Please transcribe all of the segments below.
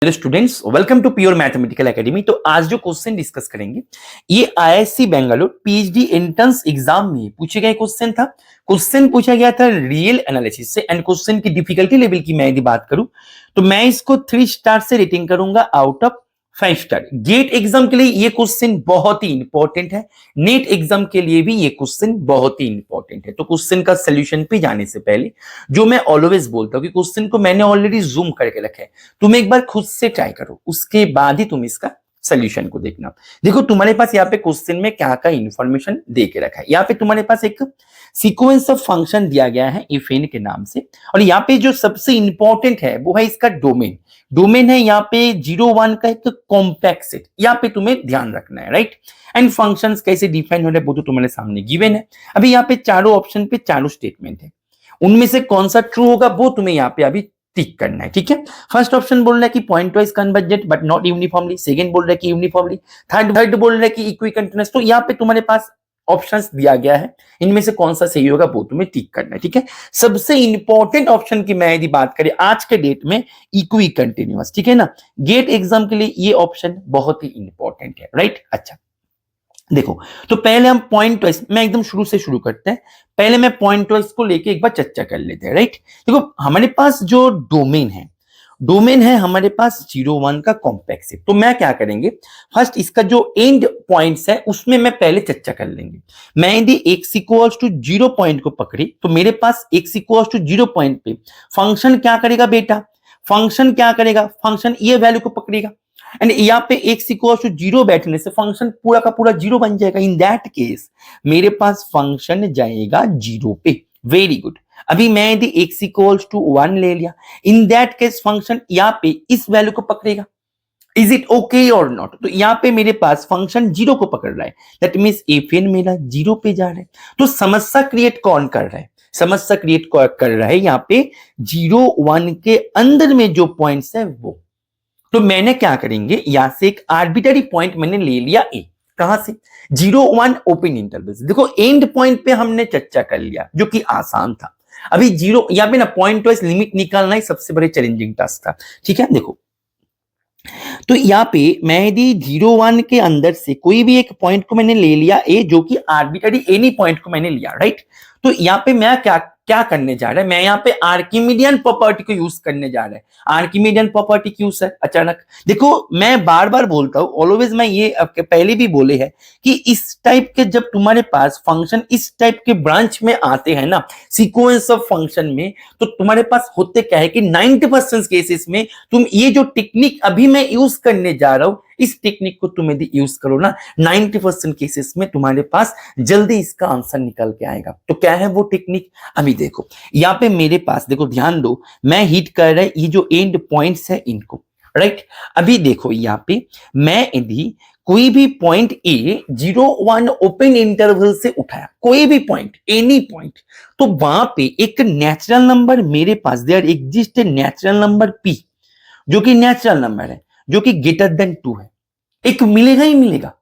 Hello students, welcome to pure mathematical academy. तो आज जो क्वेश्चन डिस्कस करेंगे ये IIC Bengaluru PhD entrance exam में पूछे गए क्वेश्चन था। क्वेश्चन पूछा गया था रियल एनालिसिस से एंड क्वेश्चन की डिफिकल्टी लेवल की मैं यदि बात करूं तो मैं इसको 3 स्टार से रेटिंग करूंगा out of 5 star. Gate exam के लिए ये क्वेश्चन बहुत ही इंपॉर्टेंट है, नेट एग्जाम के लिए भी ये क्वेश्चन बहुत ही इंपॉर्टेंट है। तो क्वेश्चन का सोल्यूशन पे जाने से पहले जो मैं ऑलवेज बोलता हूं कि क्वेश्चन को मैंने ऑलरेडी जूम करके रखा है, तुम एक बार खुद से ट्राई करो, उसके बाद ही तुम इसका सोल्यूशन को देखना। देखो तुम्हारे पास यहाँ पे क्वेश्चन में क्या क्या इंफॉर्मेशन दे के रखा है। यहाँ पे तुम्हारे पास एक सीक्वेंस ऑफ फंक्शन दिया गया है इफ एन के नाम से, और यहाँ पे जो सबसे इंपॉर्टेंट है वो है इसका डोमेन। डोमेन है यहाँ पे 0 1 का एक कॉम्पैक्ट सेट, यहाँ पे तुम्हें ध्यान रखना है, राइट। एंड फंक्शंस कैसे डिफाइन हो रहे हैं वो तो तुम्हारे सामने गिवन है। अभी यहाँ पे चारों ऑप्शन पे चारों स्टेटमेंट है, उनमें से कौन सा ट्रू होगा वो तुम्हें यहाँ पे अभी टिक करना है, ठीक है। फर्स्ट ऑप्शन बोल रहा है कि point wise convergent but not uniformly, second बोल रहा है कि यूनिफॉर्मली, थर्ड बोल रहा है कि इक्वी कंटीन्यूअस। तो यहाँ पे तुम्हारे पास ऑप्शंस दिया गया है, इनमें से कौन सा सही होगा वो तुम्हें टिक करना है, ठीक है। सबसे इंपॉर्टेंट ऑप्शन की मैं यदि बात करें आज के डेट में इक्वी कंटीन्यूअस, ठीक है ना। गेट एग्जाम के लिए ये ऑप्शन बहुत ही इंपॉर्टेंट है, राइट। अच्छा देखो, तो पहले हम पॉइंट वाइज, मैं एकदम शुरू से शुरू करते हैं। पहले मैं पॉइंट वाइज को लेके एक बार चर्चा कर लेते हैं, राइट। देखो हमारे पास जो डोमेन है हमारे पास 0 1 का कॉम्पैक्ट सेट। तो मैं क्या करेंगे, फर्स्ट इसका जो एंड पॉइंट्स है उसमें मैं पहले चर्चा कर लेंगे। मैं यदि x इक्वल्स टू 0 पॉइंट को पकड़ी तो मेरे पास x इक्वल्स टू 0 पॉइंट पे फंक्शन क्या करेगा बेटा, फंक्शन ये वैल्यू को पकड़ेगा एंड यहाँ पे x इक्वल्स टू 0 बैठने से फंक्शन पूरा का पूरा 0 बन जाएगा। इन दैट केस मेरे पास फंक्शन जाएगा 0 पे। Very good. अभी मैं यदि x इक्वल्स टू 1 ले लिया, इन दैट केस फंक्शन यहाँ पे इस वैल्यू को पकड़ेगा। इज इट ओके और नॉट? तो यहाँ पे मेरे पास फंक्शन 0 को पकड़ रहा है, दैट मीन्स एफएन मेरा 0 पे जा रहा है। तो समस्या क्रिएट कौन कर रहा है, समस्या क्रिएट कर रहा है यहाँ पे 0 1 के अंदर में जो पॉइंट्स है वो। तो मैंने क्या करेंगे, यहां से एक आर्बिटरी पॉइंट मैंने ले लिया ए। कहां से? 0 1 ओपन इंटरवल से। देखो एंड पॉइंट पे हमने चर्चा कर लिया जो कि आसान था। अभी 0 यहां पे ना पॉइंट वाइज लिमिट निकालना ही सबसे बड़े चैलेंजिंग टास्क था, ठीक है। देखो तो यहाँ पे मैं यदि 0 1 के अंदर से कोई भी एक पॉइंट को मैंने ले लिया ए, जो कि आर्बिटरी एनी पॉइंट को मैंने लिया, राइट। तो यहाँ पे मैं क्या करने जा रहा है, मैं यहाँ पे आर्किमिडियन प्रॉपर्टी को यूज करने जा रहा है। आर्किमिडियन प्रॉपर्टी क्यों सर अचानक? देखो मैं बार बार बोलता हूं, ऑलवेज मैं ये पहले भी बोले हैं कि इस टाइप के जब तुम्हारे पास फंक्शन इस टाइप के ब्रांच में आते हैं ना, सीक्वेंस ऑफ फंक्शन में, तो तुम्हारे पास होते क्या है कि 90% केसेस में तुम ये जो टेक्निक अभी मैं यूज करने जा रहा हूं, इस टेक्निक को तुम यदि यूज करो ना, 90% केसेस में तुम्हारे पास जल्दी इसका आंसर निकल के आएगा। तो क्या है वो टेक्निक? अभी देखो यहाँ पे मेरे पास, देखो ध्यान दो, मैं हिट कर रहा है ये जो एंड पॉइंट्स है इनको, राइट। अभी देखो यहाँ पे मैं यदि कोई भी पॉइंट ए 0 1 ओपन इंटरवल से उठाया, कोई भी पॉइंट, एनी पॉइंट, तो वहां पे एक नेचुरल नंबर मेरे पास, there exist a natural number P, जो कि नेचुरल नंबर है, जो कि ग्रेटर देन 2 है। एक मिलेगा ही मिलेगा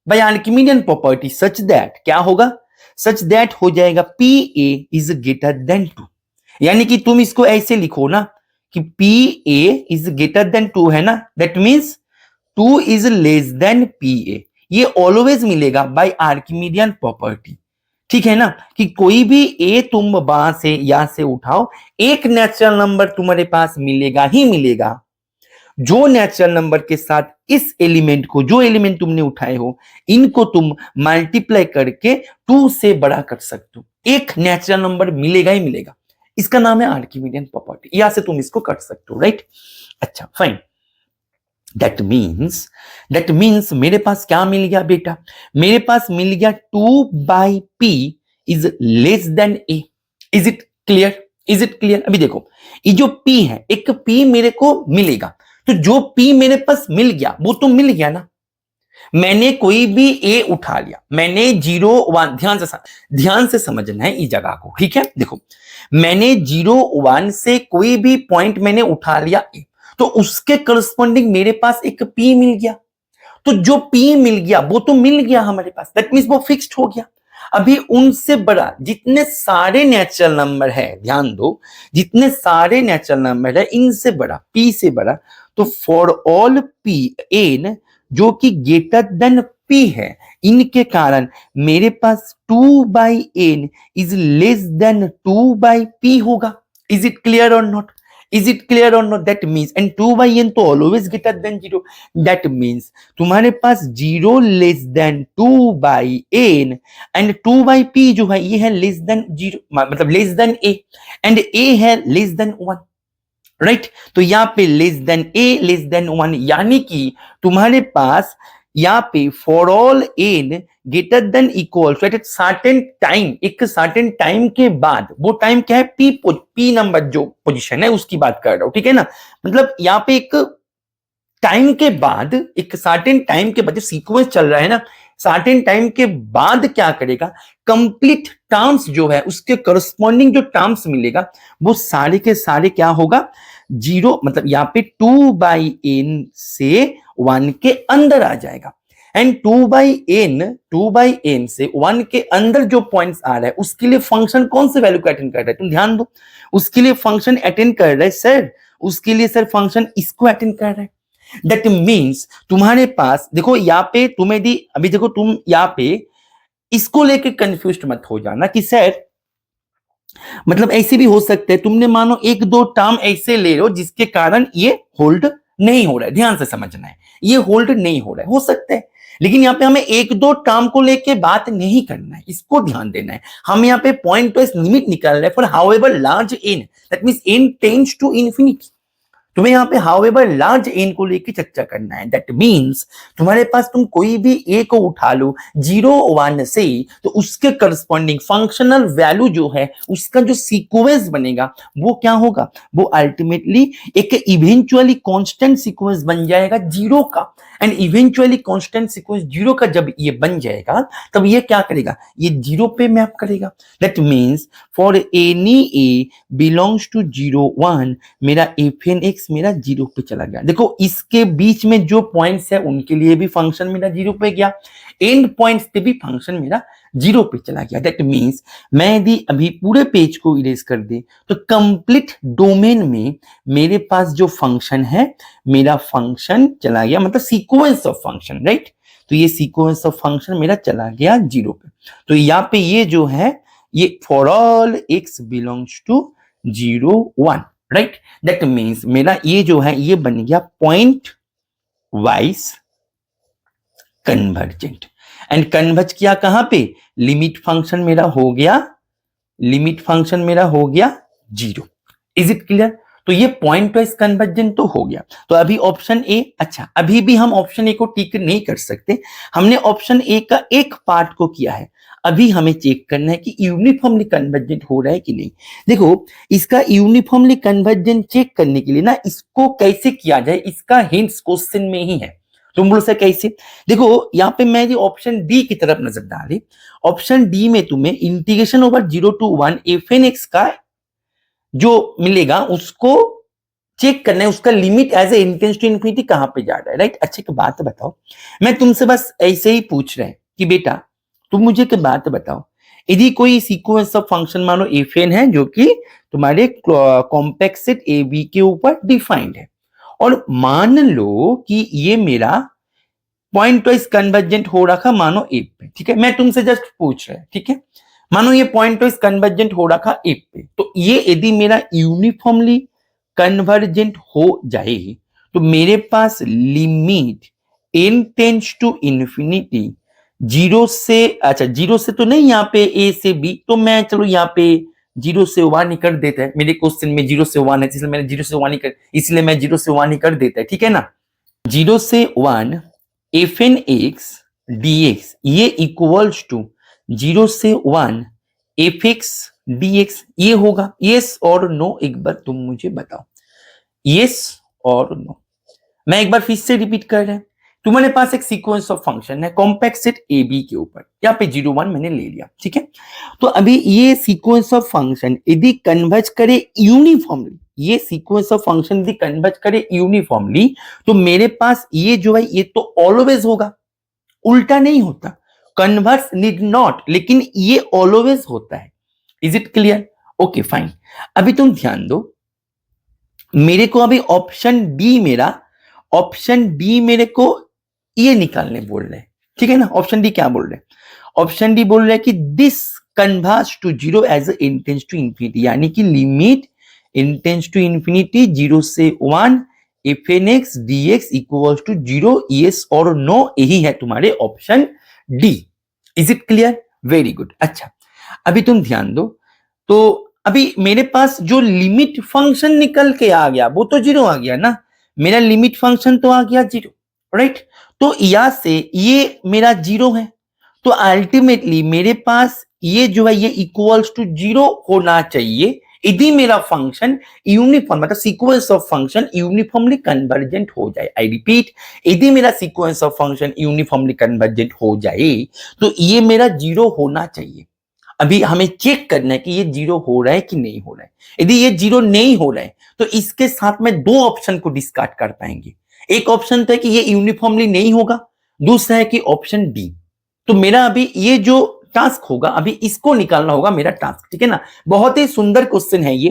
bye Archimedean property, such that क्या होगा, सच दैट हो जाएगा P A is greater than 2। यानी कि तुम इसको ऐसे लिखो ना कि P A is greater than 2 है ना, that means 2 is less than P A. ये ऑलवेज मिलेगा बाय आर्किमिडियन प्रॉपर्टी, ठीक है ना। कि कोई भी ए तुम वहां से यहां से उठाओ, एक नेचुरल नंबर तुम्हारे पास मिलेगा ही मिलेगा, जो नेचुरल नंबर के साथ इस एलिमेंट को, जो एलिमेंट तुमने उठाए हो, इनको तुम मल्टीप्लाई करके 2 से बड़ा कर सकते हो। एक नेचुरल नंबर मिलेगा ही मिलेगा, इसका नाम है आर्किमिडियन प्रॉपर्टी। यहां से तुम इसको कर सकते हो, राइट। अच्छा फाइन, दैट मीन्स मेरे पास क्या मिल गया बेटा, मेरे पास मिल गया 2/p is less than a। Is it clear? अभी देखो ये जो p है, एक p मेरे को मिलेगा, तो जो p मेरे पास मिल गया वो तो मिल गया ना। मैंने कोई भी a उठा लिया, मैंने 0 1, ध्यान से समझना है इस जगह को, ठीक है। देखो मैंने 0 1 से कोई भी पॉइंट मैंने उठा लिया a, तो उसके करस्पॉन्डिंग मेरे पास एक p मिल गया। तो जो p मिल गया वो तो मिल गया हमारे पास, दैट मींस वो फिक्स्ड हो गया। अभी उनसे बड़ा जितने सारे नेचुरल नंबर है, ध्यान दो, जितने सारे नेचुरल नंबर है इनसे बड़ा, p से बड़ा, तो फॉर ऑल p n जो कि ग्रेटर देन p है, इनके कारण मेरे पास 2/n is less than 2/p होगा। इज इट क्लियर और not? Is it clear or not? That means and 2/n तो always greater than 0. That means तुम्हारे पास 0 less than 2/n and 2/p जो है ये है less than 0, मतलब less than a and a है less than 1, राइट? तो यहाँ पे less than a less than 1, यानी कि तुम्हारे पास यहाँ पे for all n greater than equal to at certain time, एक सर्टेन टाइम के बाद, वो टाइम क्या है? p नंबर जो पोजीशन है उसकी बात कर रहा हूं, ठीक है ना? मतलब यहाँ पे एक टाइम के बाद, एक सर्टेन टाइम के बाद जो सीक्वेंस चल रहा है ना, सर्टेन टाइम के बाद क्या करेगा? कंप्लीट टर्म्स जो है उसके करस्पॉन्डिंग जो टर्म्स मिलेगा वो सारे के सारे क्या होगा? 0, मतलब यहाँ पे 2/n से 1 के अंदर आ जाएगा। एंड 2/n से 1 के अंदर जो पॉइंट्स आ रहा है उसके लिए फंक्शन कौन से वैल्यू को अटेंड कर रहा है? तुम ध्यान दो, उसके लिए फंक्शन अटेंड कर रहा है सर, उसके लिए सर फंक्शन इसको अटेंड कर रहा है। दैट मीन्स तुम्हारे पास देखो यहाँ पे तुम्हें दी, अभी देखो तुम यहाँ पे इसको लेके कंफ्यूज मत हो जाना कि सर मतलब ऐसे भी हो सकता है, तुमने मानो एक दो टर्म ऐसे ले लो जिसके कारण ये होल्ड नहीं हो रहा है, ध्यान से समझना है, ये होल्ड नहीं हो रहा है, हो सकता है, लेकिन यहाँ पे हमें एक दो टर्म को लेके बात नहीं करना है, इसको ध्यान देना है। हम यहाँ पे पॉइंट वाइज लिमिट निकाल रहे हैं for however large n, that means n tends to infinity. तुम्हें यहाँ पे हाउएवर लार्ज n को लेके चर्चा करना है। दैट मींस तुम्हारे पास तुम कोई भी a को उठा लो 0 1 से, तो उसके करस्पॉन्डिंग फंक्शनल वैल्यू जो है उसका जो सीक्वेंस बनेगा वो क्या होगा? वो अल्टीमेटली एक इवेंचुअली कांस्टेंट सीक्वेंस बन जाएगा 0 का। एंड इवेंचुअली कांस्टेंट सीक्वेंस 0 का जब ये बन जाएगा तब ये क्या करेगा? ये 0 पे मैप करेगा। That means for any a belongs to 0 1 मेरा fn x मेरा 0 पे चला गया। देखो इसके बीच में जो पॉइंट्स है उनके लिए भी फंक्शन मेरा 0 पे गया, एंड पॉइंट्स पे भी फंक्शन मेरा 0 पे चला गया। दैट मींस मैं यदि अभी पूरे पेज को इरेज कर दे तो कंप्लीट डोमेन में मेरे पास जो फंक्शन है, मेरा फंक्शन चला गया, मतलब सीक्वेंस ऑफ फंक्शन, राइट? तो ये सीक्वेंस ऑफ फंक्शन मेरा चला गया 0 पे। तो यहाँ पे ये जो है ये for all x belongs to 0 1, right? That means मेरा ये जो है ये बन गया point wise convergent. And converge किया कहां पे? लिमिट फंक्शन मेरा हो गया, लिमिट फंक्शन मेरा हो गया 0। Is it clear? तो ये पॉइंट वाइज कन्वर्जेंट तो हो गया। तो अभी ऑप्शन ए, अच्छा अभी भी हम ऑप्शन ए को टिक नहीं कर सकते, हमने ऑप्शन ए का एक पार्ट को किया है, अभी हमें चेक करना है कि यूनिफॉर्मली कन्वर्जेंट हो रहा है कि नहीं। देखो इसका यूनिफॉर्मली कन्वर्जेंट चेक करने के लिए ना इसको कैसे किया जाए, इसका हिंट्स क्वेश्चन में ही है। तुम बोलो सर कैसे? देखो यहाँ पे मैं ऑप्शन डी की तरफ नजर डाली, ऑप्शन डी में तुम्हें integration over 0 to 1 fn x का जो मिलेगा उसको चेक करना है, उसका limit as a intense to infinity कहां पे जा रहा है, राइट? अच्छी बात बताओ, मैं तुमसे बस ऐसे ही पूछ रहे हैं कि बेटा तुम मुझे एक बात बताओ, यदि कोई सीक्वेंस ऑफ फंक्शन मानो fn है जो कि तुम्हारे कॉम्पैक्ट सेट ab के ऊपर डिफाइंड है, और मान लो कि ये मेरा पॉइंट वाइज कन्वर्जेंट हो रखा मानो a पे, ठीक है? मैं तुमसे जस्ट पूछ रहा है, ठीक है? मानो ये पॉइंट वाइज कन्वर्जेंट हो रखा a पे, तो ये यदि मेरा यूनिफॉर्मली कन्वर्जेंट हो जाए तो मेरे पास limit n tends to infinity 0 से, अच्छा 0 से तो नहीं, यहाँ पे a से b, तो मैं चलो यहाँ पे 0 से 1 ही कर देता है, मेरे क्वेश्चन में 0 से 1 है इसलिए मैंने 0 से 1 ही कर, इसलिए मैं 0 से 1 ही कर देता है, ठीक है ना? 0 से 1 fn x dx ये इक्वल्स टू 0 से 1 fx dx ये होगा। यस और नो एक बार तुम मुझे बताओ, यस और नो। मैं एक बार फिर से रिपीट कर रहा हूं, तुम्हारे पास एक सीक्वेंस ऑफ फंक्शन है कॉम्पैक्ट सेट ए बी के ऊपर, यहाँ पे 0 1 मैंने ले लिया, ठीक है? तो अभी ये सीक्वेंस ऑफ फंक्शन यदि कन्वर्ज करे यूनिफॉर्मली, ये सीक्वेंस ऑफ फंक्शन यदि कन्वर्ज करे यूनिफॉर्मली, तो मेरे पास ये जो है ये तो ऑलवेज होगा, उल्टा नहीं होता। कन्वर्स नीड नॉट, लेकिन ये ऑलवेज होता है। Is it clear? Okay fine. अभी तुम ध्यान दो, मेरे को अभी ऑप्शन डी मेरे को ये निकालने बोल रहे हैं, ठीक है ना। ऑप्शन डी क्या बोल रहे हैं? ऑप्शन डी बोल रहे हैं कि this converges to zero as n tends to infinity, यानी कि लिमिट इंटेंस टू इंफिनिटी 0 से 1 f n x d x equals to 0, yes और नो, यही है तुम्हारे option D. Is it clear? Very good. अच्छा, अभी तुम ध्यान दो, तो अभी मेरे पास जो लिमिट फंक्शन निकल के आ गया वो तो 0 आ गया ना, मेरा लिमिट फंक्शन तो आ गया 0, राइट। तो यहां से ये मेरा 0 है, तो अल्टीमेटली मेरे पास ये जो है ये इक्वल्स टू 0 होना चाहिए यदि मेरा फंक्शन यूनिफॉर्म, मतलब sequence of function uniformly convergent हो जाए। आई रिपीट, यदि मेरा sequence of function uniformly convergent हो जाए तो ये मेरा 0 होना चाहिए। अभी हमें चेक करना है कि ये 0 हो रहा है कि नहीं हो रहा है। यदि ये 0 नहीं हो रहा है तो इसके साथ में दो ऑप्शन को डिस्कार्ड कर पाएंगे। एक ऑप्शन तो है कि ये यूनिफॉर्मली नहीं होगा, दूसरा है कि ऑप्शन डी। तो मेरा अभी ये जो टास्क होगा, अभी इसको निकालना होगा मेरा टास्क, ठीक है ना। बहुत ही सुंदर क्वेश्चन है ये,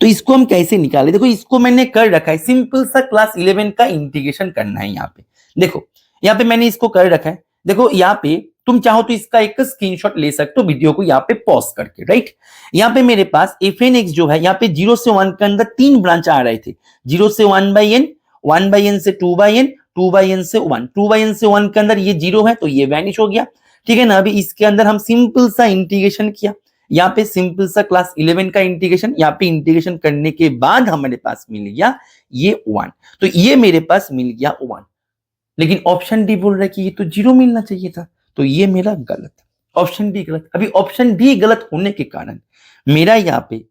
तो इसको हम कैसे निकालें? देखो, इसको मैंने कर रखा है, सिंपल सा क्लास 11 का इंटीग्रेशन करना है। यहाँ पे देखो, यहाँ पे मैंने इसको कर रखा है। देखो यहाँ पे तुम चाहो तो इसका एक स्क्रीनशॉट ले सकते हो वीडियो को यहाँ पे पॉज करके, राइट। यहाँ पे मेरे पास एफ एन एक्स जो है, यहाँ पे 0 से 1 के अंदर 3 ब्रांच आ रहे थे। 0 से 1/n, 1/n से 2/n, 2/n से 1, 2/n से 1 के अंदर ये 0 है तो ये वैनिश हो गया, ठीक है ना। अभी इसके अंदर हम सिंपल सा इंटीग्रेशन किया, यहाँ पे सिंपल सा क्लास 11 का इंटीग्रेशन, यहाँ पे इंटीग्रेशन करने के बाद हमारे पास मिल गया ये 1, तो ये मेरे पास मिल गया 1। लेकिन ऑप्शन डी बोल रहा है कि ये तो 0 मिलना चाहिए था, तो ये मेरा गलत, ऑप्शन डी गलत। अभी ऑप्शन डी गलत होने के कारण मेरा यहाँ पे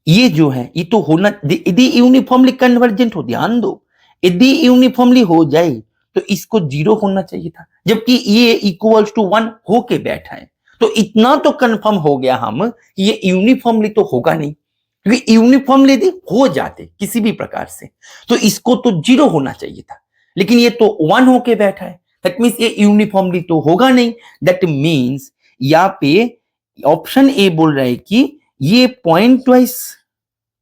ये जो है ये तो होना, यदि यूनिफॉर्मली कन्वर्जेंट हो, ध्यान दो, यदि यूनिफॉर्मली हो जाए तो इसको 0 होना चाहिए था, जबकि ये इक्वल्स टू 1 होके बैठा है। तो इतना तो कंफर्म हो गया हम कि ये यूनिफॉर्मली तो होगा नहीं, क्योंकि यूनिफॉर्मली यदि हो जाते किसी भी प्रकार से तो इसको तो 0 होना चाहिए था, लेकिन ये तो 1 होके बैठा है। दैट मीन्स ये यूनिफॉर्मली तो होगा नहीं। दैट मीन्स यहाँ पे ऑप्शन ए बोल रहा है कि ये पॉइंट वाइज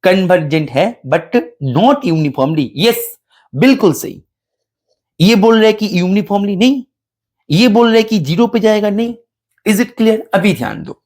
कन्वर्जेंट है बट नॉट यूनिफॉर्मली। यस, बिल्कुल सही। ये बोल रहे हैं कि यूनिफॉर्मली नहीं, ये बोल रहे हैं कि 0 पे जाएगा नहीं। Is it clear? अभी ध्यान दो,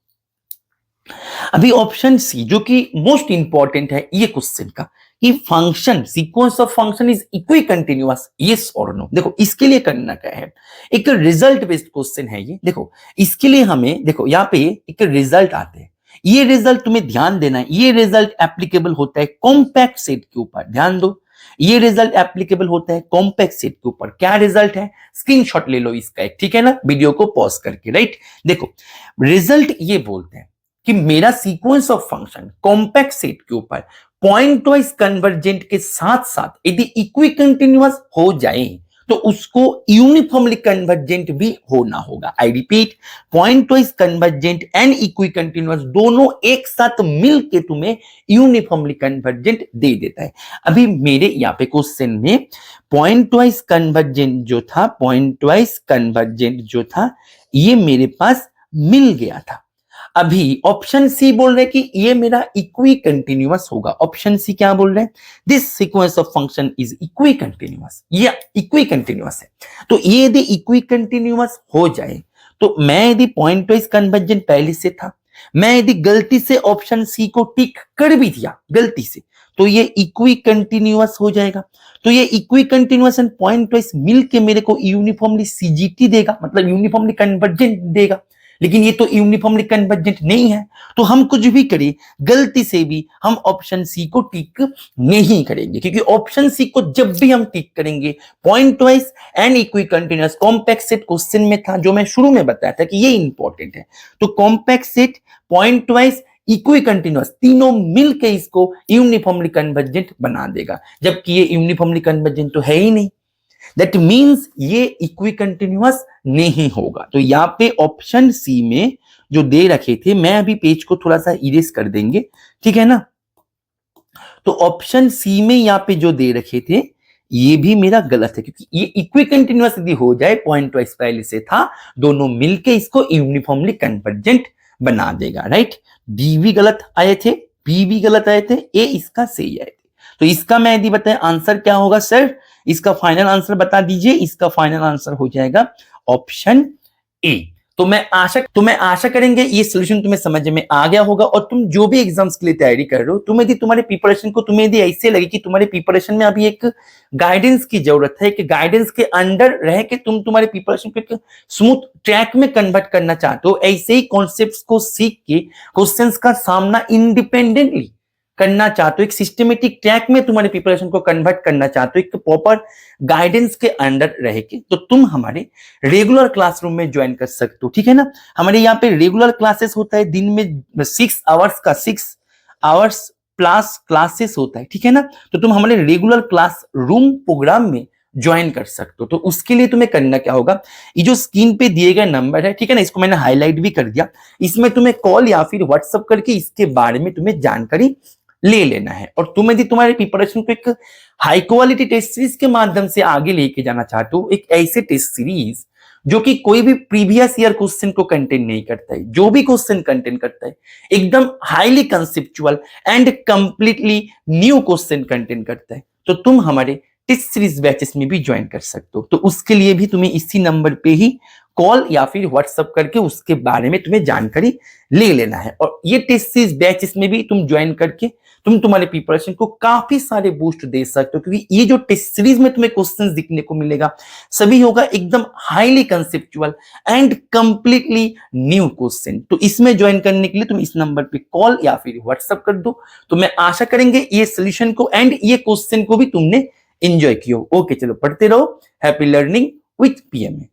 अभी ऑप्शन सी जो कि मोस्ट इंपॉर्टेंट है ये क्वेश्चन का, कि function sequence of function is equi continuous, yes और नो। देखो इसके लिए करना क्या है, एक रिजल्ट बेस्ड क्वेश्चन है ये। देखो इसके लिए हमें, देखो यहाँ पे एक रिजल्ट आते हैं, ये रिजल्ट तुम्हें ध्यान देना है, ये रिजल्ट एप्लीकेबल होता है कॉम्पैक्ट सेट के ऊपर। ध्यान दो, ये रिजल्ट एप्लीकेबल होता है कॉम्पैक्ट सेट के ऊपर। क्या रिजल्ट है? स्क्रीनशॉट ले लो इसका एक, ठीक है ना, वीडियो को पॉज करके, राइट। देखो रिजल्ट ये बोलते हैं कि मेरा sequence of function compact set के ऊपर पॉइंट वाइज कन्वर्जेंट के साथ साथ यदि इक्वी कंटिन्यूअस हो जाए तो उसको यूनिफॉर्मली कन्वर्जेंट भी होना होगा। I repeat, point wise convergent and equi continuous दोनों एक साथ मिलके तुम्हें यूनिफॉर्मली कन्वर्जेंट दे देता है। अभी मेरे यहाँ पे क्वेश्चन में पॉइंट वाइज कन्वर्जेंट जो था, पॉइंट वाइज कन्वर्जेंट जो था ये मेरे पास मिल गया था। अभी ऑप्शन सी बोल रहे कि ये मेरा इक्वी कंटिन्यूअस होगा। ऑप्शन सी क्या बोल रहे हैं? This sequence of function is equi continuous, ये इक्वी कंटिन्यूअस है। तो ये यदि इक्वी कंटिन्यूअस हो जाए तो मैं यदि पॉइंट वाइज कन्वर्जेंट पहले से था, मैं यदि गलती से ऑप्शन सी को टिक कर भी दिया गलती से, तो ये इक्वी कंटिन्यूअस हो जाएगा। तो ये equi continuous and point wise मिलके मेरे को यूनिफॉर्मली सीजीटी देगा, मतलब यूनिफॉर्मली कन्वर्जेंट देगा। लेकिन ये तो यूनिफॉर्मली कन्वर्जेंट नहीं है, तो हम कुछ भी करें गलती से भी हम ऑप्शन सी को टिक नहीं करेंगे, क्योंकि ऑप्शन सी को जब भी हम टिक करेंगे point wise and equi continuous, compact set question में था जो मैं शुरू में बताया था कि ये इंपॉर्टेंट है। तो compact set, point wise, equi continuous तीनों मिलके इसको यूनिफॉर्मली कन्वर्जेंट बना देगा, जबकि ये यूनिफॉर्मली कन्वर्जेंट तो है ही नहीं। दैट मीन्स ये इक्वी कंटिन्यूअस नहीं होगा। तो यहाँ पे ऑप्शन सी में जो दे रखे थे, मैं अभी पेज को थोड़ा सा इरेज कर देंगे, ठीक है ना। तो ऑप्शन सी में यहाँ पे जो दे रखे थे ये भी मेरा गलत है, क्योंकि ये इक्वी कंटिन्यूअस यदि हो जाए, पॉइंट वाइज पहले से था, दोनों मिलके इसको यूनिफॉर्मली कन्वर्जेंट बना देगा, राइट। डी भी गलत आए थे, बी भी गलत आए थे, ए इसका सही आए थे। तो इसका मैं यदि बताएं आंसर क्या होगा सर, इसका फाइनल आंसर बता दीजिए। इसका फाइनल आंसर हो जाएगा ऑप्शन ए। तो मैं आशा करेंगे ये सोल्यूशन तुम्हें समझ में आ गया होगा, और तुम जो भी एग्जाम्स के लिए तैयारी कर रहे हो, तुम्हें यदि तुम्हारे प्रिपरेशन को तुम्हें यदि ऐसे लगे कि तुम्हारे प्रिपरेशन में अभी एक गाइडेंस की जरूरत है, कि गाइडेंस के अंडर रह के तुम तुम्हारे प्रिपरेशन को एक स्मूथ ट्रैक में कन्वर्ट करना चाहते हो, ऐसे ही कॉन्सेप्ट्स को सीख के क्वेश्चंस का सामना इंडिपेंडेंटली करना चाहते हो, एक सिस्टमेटिक ट्रैक में तुम्हारे प्रिपरेशन को कन्वर्ट करना चाहते हो, एक प्रॉपर गाइडेंस के अंडर रह के, तो तुम हमारे रेगुलर क्लासरूम में ज्वाइन कर सकते हो, ठीक है ना। हमारे यहाँ पे रेगुलर क्लासेस होता है, दिन में 6 आवर्स का 6 आवर्स प्लस क्लासेस होता है, ठीक है ना। तो तुम हमारे रेगुलर क्लास रूम प्रोग्राम में ज्वाइन कर सकते हो। तो उसके लिए तुम्हें करना क्या होगा, ये जो स्क्रीन पे दिए गए नंबर है, ठीक है ना, इसको मैंने हाईलाइट भी कर दिया, इसमें तुम्हें कॉल या फिर व्हाट्सएप करके इसके बारे में तुम्हें जानकारी ले लेना है। और तुम यदि तुम्हारे प्रिपरेशन को एक हाई क्वालिटी टेस्ट सीरीज के माध्यम से आगे लेके जाना चाहते हो, एक ऐसे टेस्ट सीरीज जो कि कोई भी प्रीवियस ईयर क्वेश्चन को कंटेन नहीं करता है, जो भी क्वेश्चन कंटेन करता है एकदम highly conceptual and completely new question contain करता है, तो तुम हमारे टेस्ट सीरीज बैचेस में भी ज्वाइन कर सकते हो। तो उसके लिए भी तुम्हें इसी नंबर पे ही कॉल या फिर व्हाट्सएप करके उसके बारे में तुम्हें जानकारी ले लेना है। और ये टेस्ट सीरीज बैचेस में भी तुम ज्वाइन करके तुम तुम्हारे प्रिपरेशन को काफी सारे बूस्ट दे सकते हो, क्योंकि ये जो टेस्ट सीरीज में तुम्हें क्वेश्चंस दिखने को मिलेगा सभी होगा एकदम highly conceptual and completely new question. तो इसमें ज्वाइन करने के लिए तुम इस नंबर पे कॉल या फिर व्हाट्सएप कर दो। तो मैं आशा करेंगे ये सोल्यूशन को एंड ये क्वेश्चन को भी तुमने एंजॉय किया। ओके, चलो पढ़ते रहो। Happy learning with PMA.